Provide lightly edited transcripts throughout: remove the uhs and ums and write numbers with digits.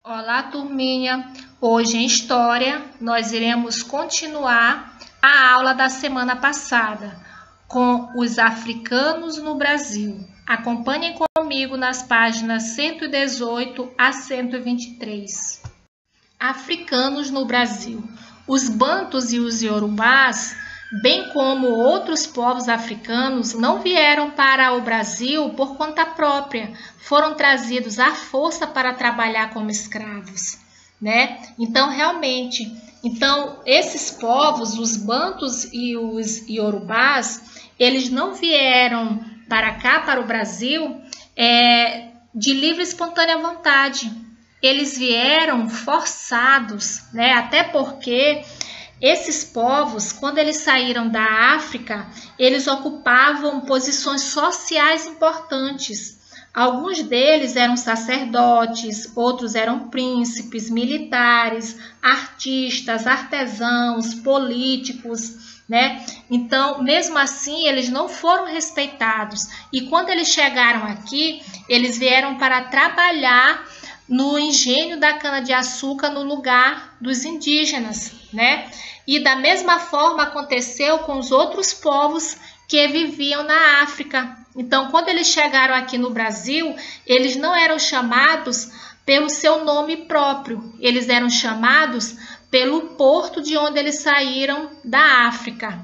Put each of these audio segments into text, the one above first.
Olá, turminha! Hoje em História nós iremos continuar a aula da semana passada com os africanos no Brasil. Acompanhem comigo nas páginas 118 a 123. Africanos no Brasil. Os bantus e os iorubás, bem como outros povos africanos, não vieram para o Brasil por conta própria, foram trazidos à força para trabalhar como escravos, né? Então, realmente, esses povos, os bantus e os iorubás, eles não vieram para cá, para o Brasil, de livre e espontânea vontade. Eles vieram forçados, né? Até porque esses povos, quando eles saíram da África, eles ocupavam posições sociais importantes. Alguns deles eram sacerdotes, outros eram príncipes, militares, artistas, artesãos, políticos, né? Então, mesmo assim, eles não foram respeitados. E quando eles chegaram aqui, eles vieram para trabalhar no engenho da cana-de-açúcar no lugar dos indígenas, né? E da mesma forma aconteceu com os outros povos que viviam na África. Então, quando eles chegaram aqui no Brasil, eles não eram chamados pelo seu nome próprio, eles eram chamados pelo porto de onde eles saíram da África.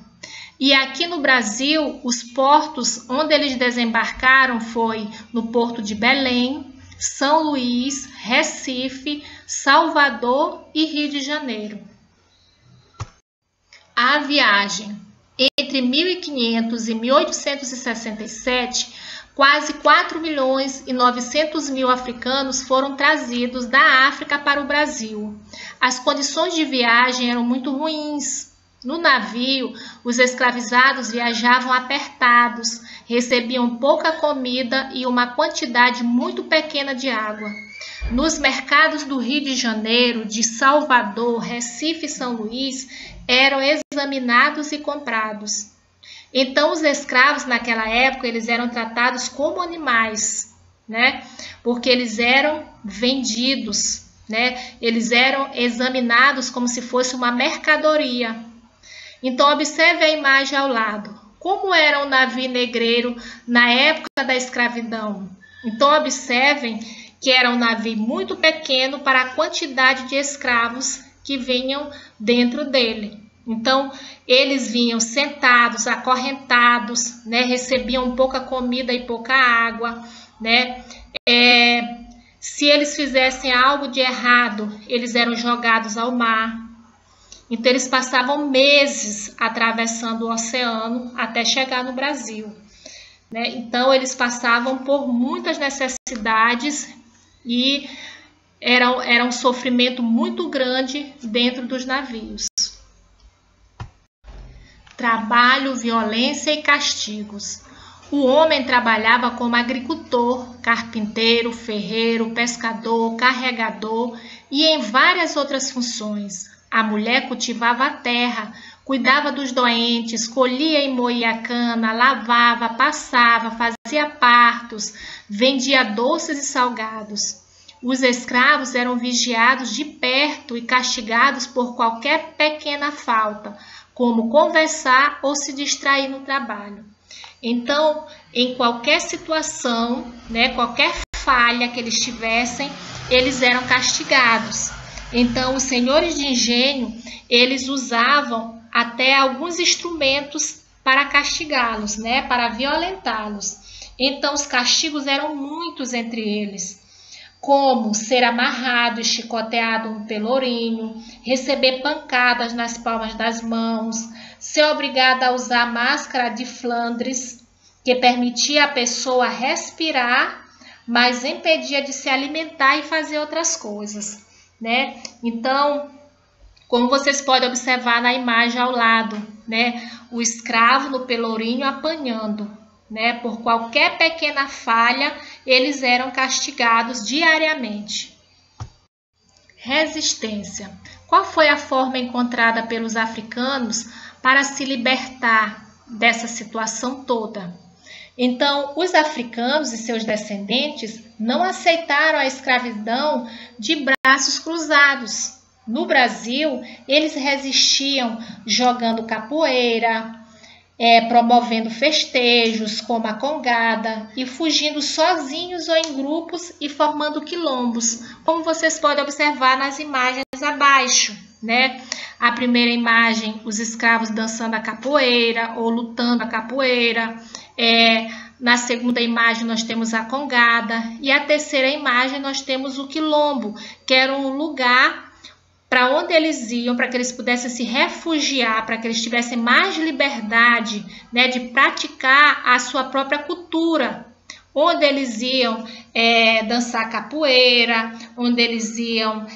E aqui no Brasil, os portos onde eles desembarcaram foi no Porto de Belém, São Luís, Recife, Salvador e Rio de Janeiro. A viagem. Entre 1500 e 1867, quase 4.900.000 africanos foram trazidos da África para o Brasil. As condições de viagem eram muito ruins. No navio, os escravizados viajavam apertados, recebiam pouca comida e uma quantidade muito pequena de água. Nos mercados do Rio de Janeiro, de Salvador, Recife e São Luís, eram examinados e comprados. Então, os escravos naquela época, eles eram tratados como animais, né? Porque eles eram vendidos, né? Eles eram examinados como se fosse uma mercadoria. Então, observe a imagem ao lado. Como era um navio negreiro na época da escravidão? Então, observem que era um navio muito pequeno para a quantidade de escravos que vinham dentro dele. Então, eles vinham sentados, acorrentados, né? Recebiam pouca comida e pouca água, né? Se eles fizessem algo de errado, eles eram jogados ao mar. Então, eles passavam meses atravessando o oceano até chegar no Brasil, né? Então, eles passavam por muitas necessidades e era um sofrimento muito grande dentro dos navios. Trabalho, violência e castigos. O homem trabalhava como agricultor, carpinteiro, ferreiro, pescador, carregador e em várias outras funções. A mulher cultivava a terra, cuidava dos doentes, colhia e moía a cana, lavava, passava, fazia partos, vendia doces e salgados. Os escravos eram vigiados de perto e castigados por qualquer pequena falta, como conversar ou se distrair no trabalho. Então, em qualquer situação, né, qualquer falha que eles tivessem, eles eram castigados. Então, os senhores de engenho, eles usavam até alguns instrumentos para castigá-los, né, para violentá-los. Então, os castigos eram muitos entre eles, como ser amarrado e chicoteado no pelourinho, receber pancadas nas palmas das mãos, ser obrigado a usar máscara de Flandres, que permitia a pessoa respirar, mas impedia de se alimentar e fazer outras coisas, né? Então, como vocês podem observar na imagem ao lado, né? O escravo no pelourinho apanhando, né? Por qualquer pequena falha, eles eram castigados diariamente. Resistência. Qual foi a forma encontrada pelos africanos para se libertar dessa situação toda? Então, os africanos e seus descendentes não aceitaram a escravidão de braços cruzados. No Brasil, eles resistiam jogando capoeira, promovendo festejos como a congada e fugindo sozinhos ou em grupos e formando quilombos, como vocês podem observar nas imagens abaixo, né? A primeira imagem, os escravos dançando a capoeira ou lutando a capoeira. Na segunda imagem nós temos a congada e a terceira imagem nós temos o quilombo, que era um lugar para onde eles iam, para que eles pudessem se refugiar, para que eles tivessem mais liberdade, né, de praticar a sua própria cultura, onde eles iam dançar capoeira, onde eles iam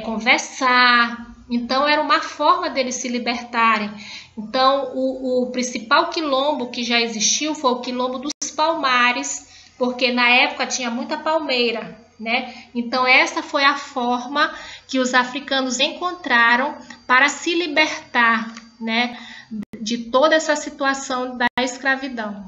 conversar. Então, era uma forma deles se libertarem. Então, o principal quilombo que já existiu foi o quilombo dos Palmares, porque na época tinha muita palmeira, né? Então, essa foi a forma que os africanos encontraram para se libertar, né, de toda essa situação da escravidão.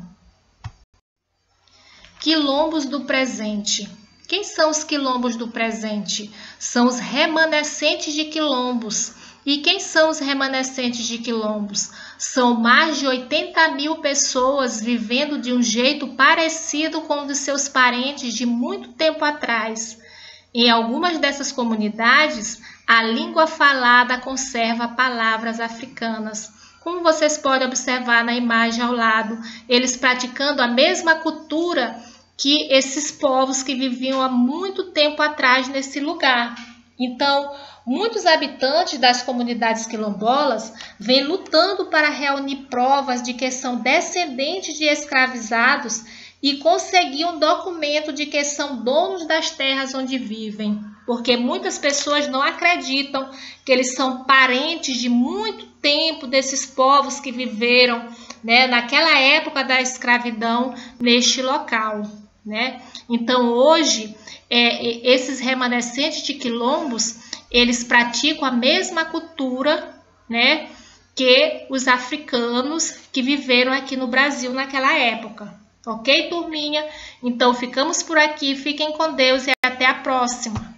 Quilombos do presente. Quem são os quilombos do presente? São os remanescentes de quilombos. E quem são os remanescentes de quilombos? São mais de 80 mil pessoas vivendo de um jeito parecido com o dos seus parentes de muito tempo atrás. Em algumas dessas comunidades, a língua falada conserva palavras africanas. Como vocês podem observar na imagem ao lado, eles praticando a mesma cultura que esses povos que viviam há muito tempo atrás nesse lugar. Então, muitos habitantes das comunidades quilombolas vêm lutando para reunir provas de que são descendentes de escravizados e conseguir um documento de que são donos das terras onde vivem, porque muitas pessoas não acreditam que eles são parentes de muito tempo desses povos que viveram, né, naquela época da escravidão neste local, né? Então, hoje, esses remanescentes de quilombos, eles praticam a mesma cultura, né, que os africanos que viveram aqui no Brasil naquela época. Ok, turminha? Então, ficamos por aqui. Fiquem com Deus e até a próxima.